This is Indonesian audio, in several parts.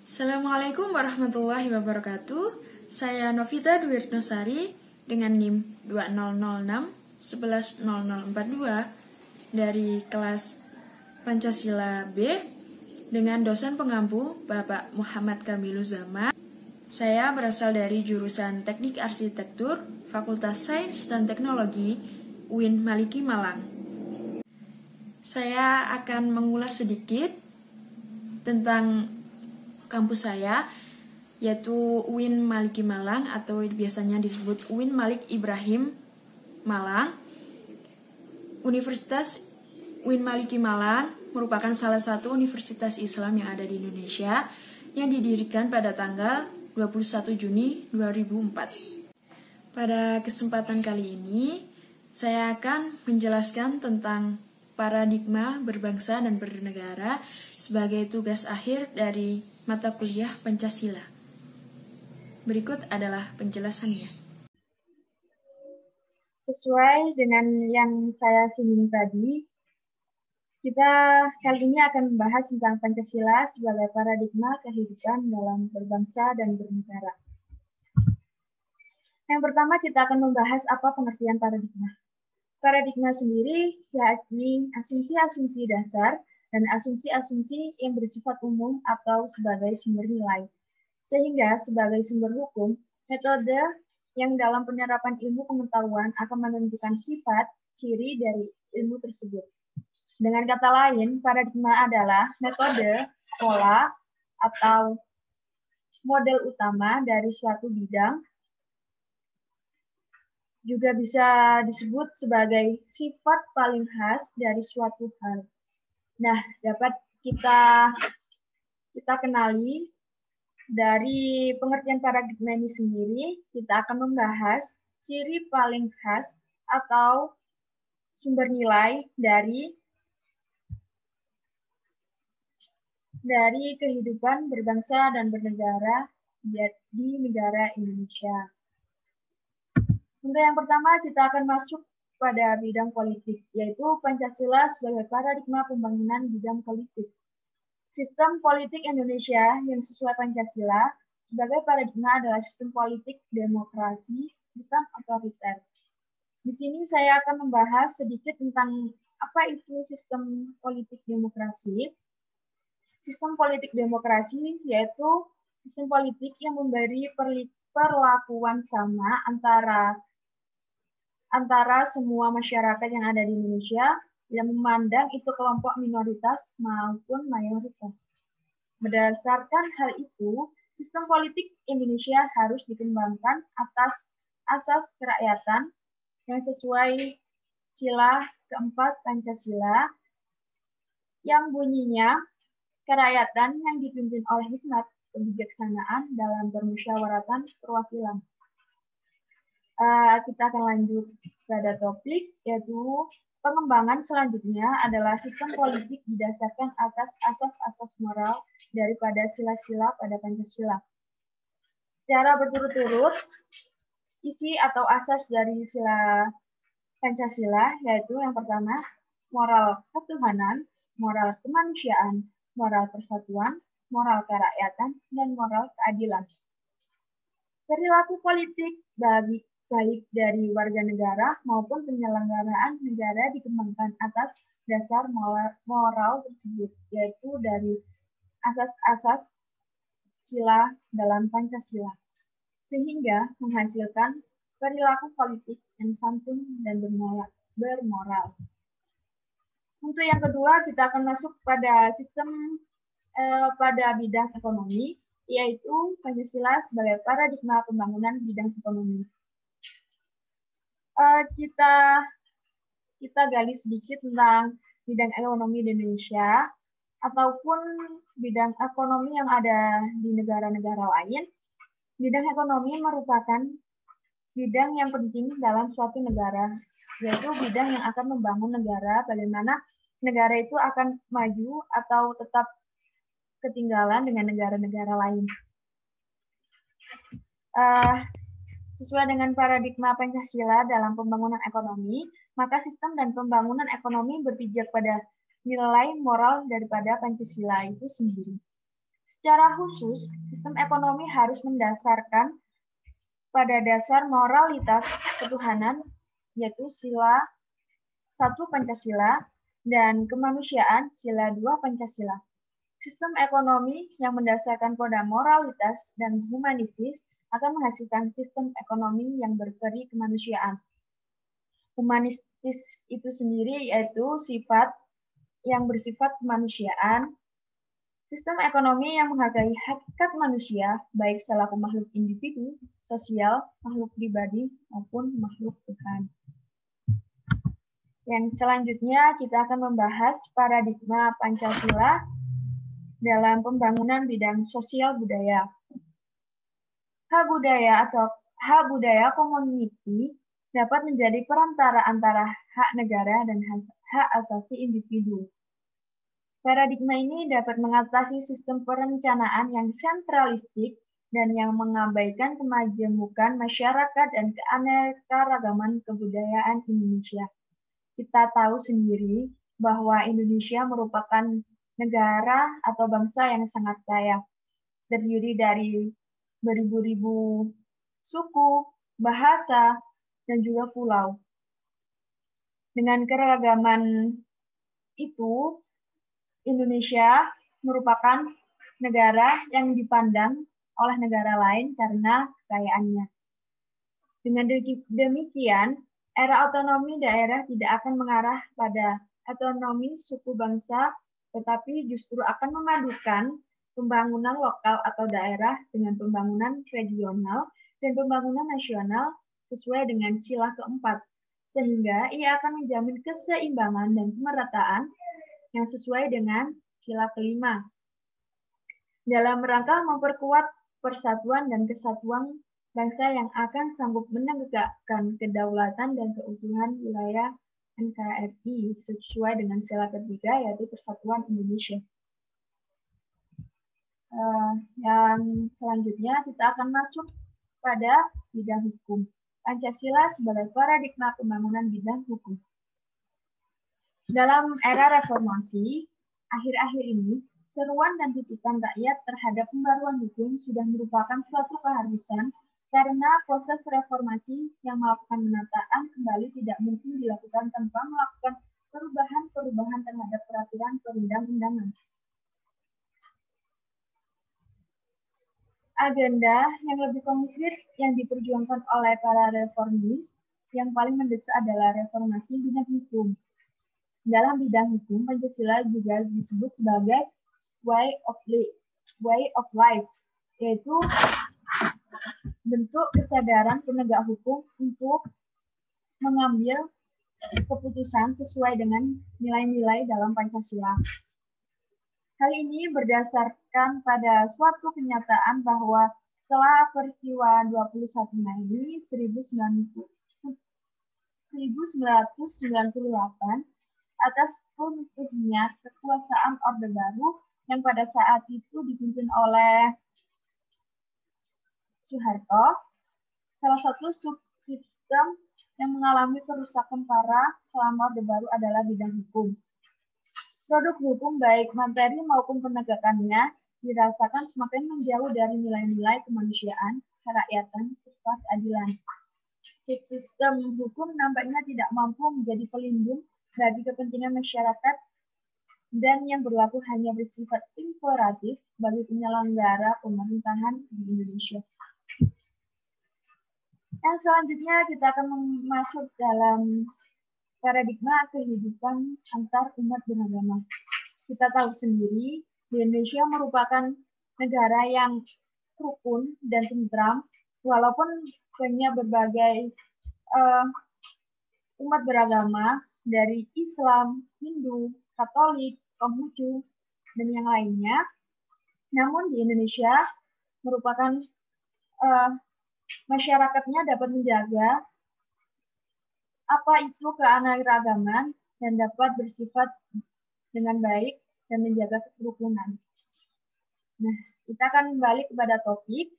Assalamualaikum warahmatullahi wabarakatuh. Saya Novita Dwirtnosari dengan NIM 2006 110042 dari kelas Pancasila B dengan dosen pengampu Bapak Muhammad Kamiluzzaman. Saya berasal dari jurusan Teknik Arsitektur, Fakultas Sains dan Teknologi, UIN Maliki Malang. Saya akan mengulas sedikit tentang kampus saya, yaitu UIN Maliki Malang atau biasanya disebut UIN Malik Ibrahim Malang. Universitas UIN Maliki Malang merupakan salah satu universitas Islam yang ada di Indonesia yang didirikan pada tanggal 21 Juni 2004. Pada kesempatan kali ini, saya akan menjelaskan tentang paradigma berbangsa dan bernegara sebagai tugas akhir dari mata kuliah Pancasila. Berikut adalah penjelasannya. Sesuai dengan yang saya singgung tadi, kita kali ini akan membahas tentang Pancasila sebagai paradigma kehidupan dalam berbangsa dan bernegara. Yang pertama kita akan membahas apa pengertian paradigma. Paradigma sendiri yakni asumsi-asumsi dasar dan asumsi-asumsi yang bersifat umum atau sebagai sumber nilai. Sehingga sebagai sumber hukum, metode yang dalam penerapan ilmu pengetahuan akan menentukan sifat, ciri dari ilmu tersebut. Dengan kata lain, paradigma adalah metode, pola, atau model utama dari suatu bidang, juga bisa disebut sebagai sifat paling khas dari suatu hal. Nah, dapat kita kenali dari pengertian paradigma ini sendiri, kita akan membahas ciri paling khas atau sumber nilai dari kehidupan berbangsa dan bernegara di negara Indonesia. Untuk yang pertama, kita akan masuk pada bidang politik, yaitu Pancasila sebagai paradigma pembangunan bidang politik. Sistem politik Indonesia yang sesuai Pancasila sebagai paradigma adalah sistem politik demokrasi, bukan otoriter. Di sini saya akan membahas sedikit tentang apa itu sistem politik demokrasi. Sistem politik demokrasi yaitu sistem politik yang memberi perlakuan sama antara semua masyarakat yang ada di Indonesia yang memandang itu kelompok minoritas maupun mayoritas. Berdasarkan hal itu, sistem politik Indonesia harus dikembangkan atas asas kerakyatan yang sesuai sila keempat Pancasila yang bunyinya kerakyatan yang dipimpin oleh hikmat kebijaksanaan dalam permusyawaratan perwakilan. Kita akan lanjut pada topik, yaitu pengembangan selanjutnya adalah sistem politik didasarkan atas asas-asas moral daripada sila-sila pada Pancasila. Secara berturut-turut, isi atau asas dari sila Pancasila yaitu yang pertama, moral ketuhanan, moral kemanusiaan, moral persatuan, moral kerakyatan, dan moral keadilan. Perilaku politik baik dari warga negara maupun penyelenggaraan negara dikembangkan atas dasar moral tersebut, yaitu dari asas-asas sila dalam Pancasila, sehingga menghasilkan perilaku politik yang santun dan bermoral. Untuk yang kedua, kita akan masuk pada pada bidang ekonomi, yaitu Pancasila sebagai paradigma pembangunan bidang ekonomi. Kita gali sedikit tentang bidang ekonomi di Indonesia ataupun bidang ekonomi yang ada di negara-negara lain. Bidang ekonomi merupakan bidang yang penting dalam suatu negara, yaitu bidang yang akan membangun negara, bagaimana negara itu akan maju atau tetap ketinggalan dengan negara-negara lain. Sesuai dengan paradigma Pancasila dalam pembangunan ekonomi, maka sistem dan pembangunan ekonomi berpijak pada nilai moral daripada Pancasila itu sendiri. Secara khusus, sistem ekonomi harus mendasarkan pada dasar moralitas ketuhanan, yaitu sila 1 Pancasila, dan kemanusiaan sila 2 Pancasila. Sistem ekonomi yang mendasarkan pada moralitas dan humanistis akan menghasilkan sistem ekonomi yang berperi kemanusiaan. Humanistis itu sendiri yaitu sifat yang bersifat kemanusiaan, sistem ekonomi yang menghargai hakikat manusia, baik selaku makhluk individu, sosial, makhluk pribadi, maupun makhluk Tuhan. Yang selanjutnya kita akan membahas paradigma Pancasila dalam pembangunan bidang sosial budaya. Hak budaya atau hak budaya community dapat menjadi perantara antara hak negara dan hak asasi individu. Paradigma ini dapat mengatasi sistem perencanaan yang sentralistik dan yang mengabaikan kemajemukan masyarakat dan keanekaragaman kebudayaan Indonesia. Kita tahu sendiri bahwa Indonesia merupakan negara atau bangsa yang sangat kaya, terdiri dari beribu-ribu suku, bahasa, dan juga pulau. Dengan keragaman itu, Indonesia merupakan negara yang dipandang oleh negara lain karena kekayaannya. Dengan demikian, era otonomi daerah tidak akan mengarah pada otonomi suku bangsa, tetapi justru akan memadukan pembangunan lokal atau daerah dengan pembangunan regional dan pembangunan nasional sesuai dengan sila keempat, sehingga ia akan menjamin keseimbangan dan kemerataan yang sesuai dengan sila kelima. Dalam rangka memperkuat persatuan dan kesatuan bangsa yang akan sanggup menegakkan kedaulatan dan keutuhan wilayah NKRI sesuai dengan sila ketiga, yaitu Persatuan Indonesia. Yang selanjutnya kita akan masuk pada bidang hukum. Pancasila sebagai paradigma pembangunan bidang hukum. Dalam era reformasi, akhir-akhir ini, seruan dan tuntutan rakyat terhadap pembaruan hukum sudah merupakan suatu keharusan karena proses reformasi yang melakukan penataan kembali tidak mungkin dilakukan tanpa melakukan perubahan-perubahan terhadap peraturan perundang-undangan. Agenda yang lebih konkret yang diperjuangkan oleh para reformis yang paling mendesak adalah reformasi bidang hukum. Dalam bidang hukum, Pancasila juga disebut sebagai way of life, yaitu bentuk kesadaran penegak hukum untuk mengambil keputusan sesuai dengan nilai-nilai dalam Pancasila. Hal ini berdasarkan pada suatu kenyataan bahwa setelah peristiwa 21 Mei 1998, atas runtuhnya kekuasaan Orde Baru yang pada saat itu dipimpin oleh Soeharto, salah satu subsistem yang mengalami kerusakan parah selama Orde Baru adalah bidang hukum. Produk hukum baik materi maupun penegakannya dirasakan semakin menjauh dari nilai-nilai kemanusiaan, kerakyatan, serta keadilan. Sistem hukum nampaknya tidak mampu menjadi pelindung bagi kepentingan masyarakat dan yang berlaku hanya bersifat imperatif bagi penyelenggara pemerintahan di Indonesia. Yang selanjutnya kita akan masuk dalam paradigma kehidupan antar umat beragama. Kita tahu sendiri, di Indonesia merupakan negara yang rukun dan tentram, walaupun punya berbagai umat beragama dari Islam, Hindu, Katolik, Konghucu, dan yang lainnya. Namun di Indonesia merupakan masyarakatnya dapat menjaga apa itu keanekaragaman dan dapat bersifat dengan baik dan menjaga kerukunan. Nah, kita akan kembali kepada topik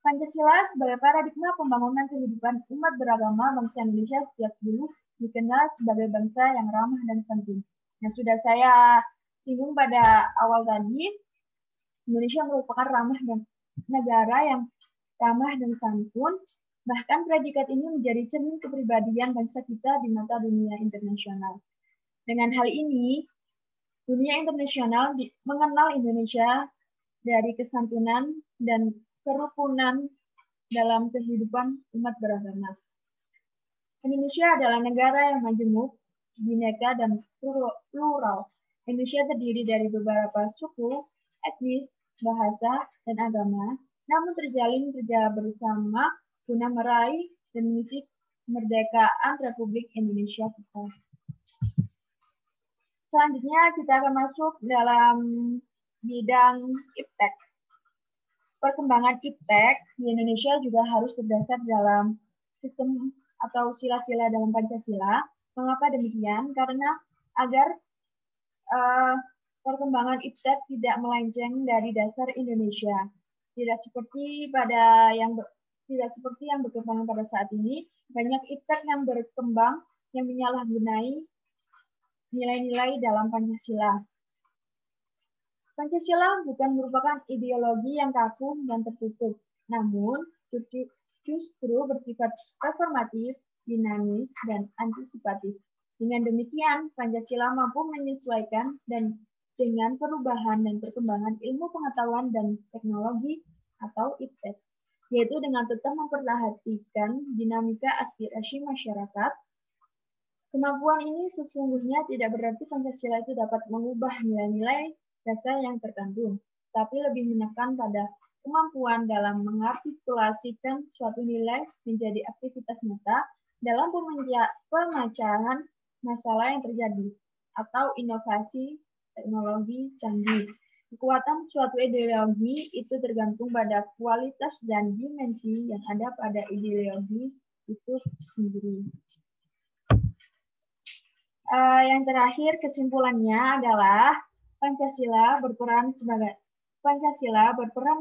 Pancasila sebagai paradigma pembangunan kehidupan umat beragama bangsa Indonesia sejak dulu dikenal sebagai bangsa yang ramah dan santun. Yang sudah saya singgung pada awal tadi, Indonesia merupakan negara yang ramah dan santun, bahkan predikat ini menjadi cermin kepribadian bangsa kita di mata dunia internasional. Dengan hal ini, dunia internasional mengenal Indonesia dari kesantunan dan kerukunan dalam kehidupan umat beragama. Indonesia adalah negara yang majemuk, bineka, dan plural. Indonesia terdiri dari beberapa suku, etnis, bahasa, dan agama, namun terjalin kerja bersama guna meraih dan mengisi kemerdekaan Republik Indonesia kita. Selanjutnya kita akan masuk dalam bidang iptek. Perkembangan iptek di Indonesia juga harus berdasar dalam sistem atau sila-sila dalam Pancasila. Mengapa demikian? Karena agar perkembangan iptek tidak melenceng dari dasar Indonesia. Tidak seperti yang berkembang pada saat ini, banyak iptek yang berkembang yang menyalahgunai nilai-nilai dalam Pancasila. Pancasila bukan merupakan ideologi yang kaku dan tertutup, namun justru bersifat reformatif, dinamis, dan antisipatif. Dengan demikian, Pancasila mampu menyesuaikan dengan perubahan dan perkembangan ilmu pengetahuan dan teknologi atau iptek, yaitu dengan tetap memperhatikan dinamika aspirasi masyarakat. Kemampuan ini sesungguhnya tidak berarti Pancasila itu dapat mengubah nilai-nilai dasar yang terkandung, tapi lebih menekan pada kemampuan dalam mengartikulasikan suatu nilai menjadi aktivitas nyata dalam pemecahan masalah yang terjadi atau inovasi teknologi canggih. Kekuatan suatu ideologi itu tergantung pada kualitas dan dimensi yang ada pada ideologi itu sendiri. Yang terakhir kesimpulannya adalah Pancasila berperan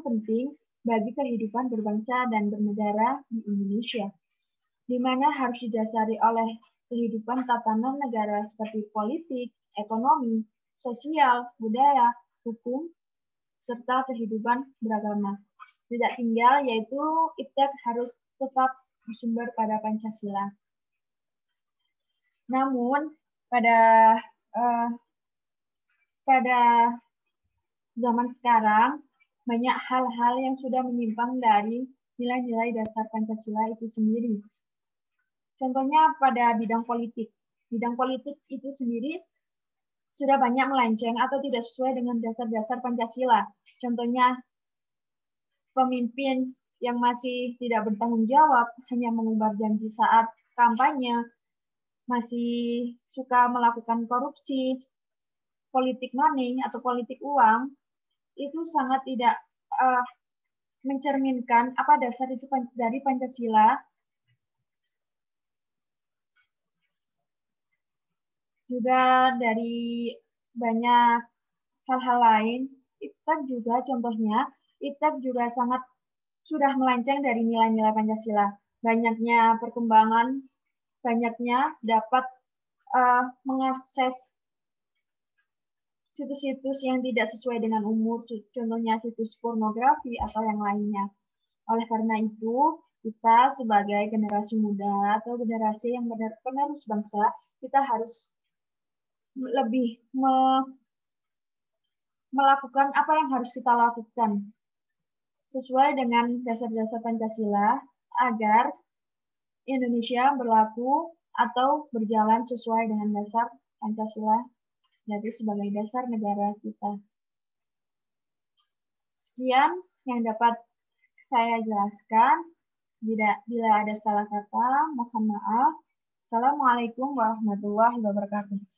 penting bagi kehidupan berbangsa dan bernegara di Indonesia, di mana harus didasari oleh kehidupan tatanan negara seperti politik, ekonomi, sosial, budaya, hukum, serta kehidupan beragama. Tidak tinggal yaitu iptek harus tetap bersumber pada Pancasila. Namun pada zaman sekarang banyak hal-hal yang sudah menyimpang dari nilai-nilai dasar Pancasila itu sendiri. Contohnya pada bidang politik. Bidang politik itu sendiri sudah banyak melenceng atau tidak sesuai dengan dasar-dasar Pancasila. Contohnya pemimpin yang masih tidak bertanggung jawab, hanya mengumbar janji saat kampanye, masih suka melakukan korupsi, politik money atau politik uang, itu sangat tidak mencerminkan apa dasar itu dari Pancasila. Juga dari banyak hal-hal lain, iptek juga contohnya, iptek juga sangat sudah melenceng dari nilai-nilai Pancasila. Banyaknya perkembangan, banyaknya dapat mengakses situs-situs yang tidak sesuai dengan umur, contohnya situs pornografi atau yang lainnya. Oleh karena itu, kita sebagai generasi muda atau generasi yang penerus bangsa, kita harus lebih melakukan apa yang harus kita lakukan sesuai dengan dasar-dasar Pancasila agar Indonesia berlaku atau berjalan sesuai dengan dasar Pancasila, yaitu sebagai dasar negara kita. Sekian yang dapat saya jelaskan. Bila ada salah kata, mohon maaf. Assalamualaikum warahmatullahi wabarakatuh.